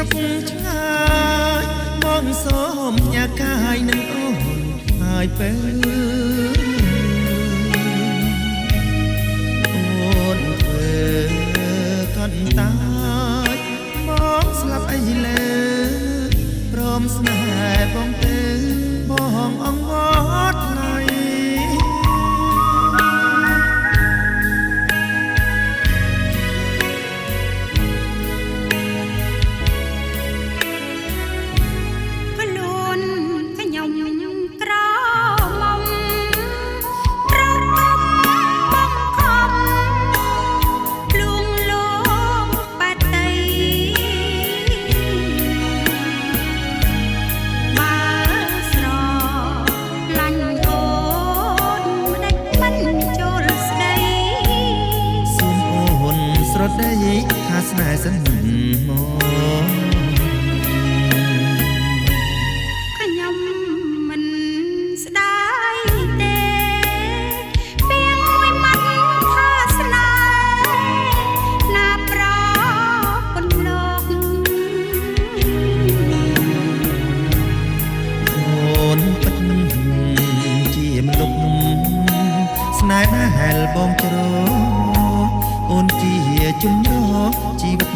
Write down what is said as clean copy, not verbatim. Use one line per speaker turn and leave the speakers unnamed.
រុកឆ្ងាយមងសូមញ៉ាកាយនឹងអូនហើយពេលអូនធ្វើកន្តតាយបងស្លាប់អីលើព្រមស្នេហ៍បងទៅបងអង្វរថ្លៃរដីថាស្នេហ៍សិនមក
ខ្ញុំមិនស្ដាយទេពាងមួយម៉ាត់ថាស្នេហ៍ណាប្រពន្លក
អូនពិតជាមនុស្សស្នេហ៍ណាហែលបងច្រអូនជាជំនរជីវិត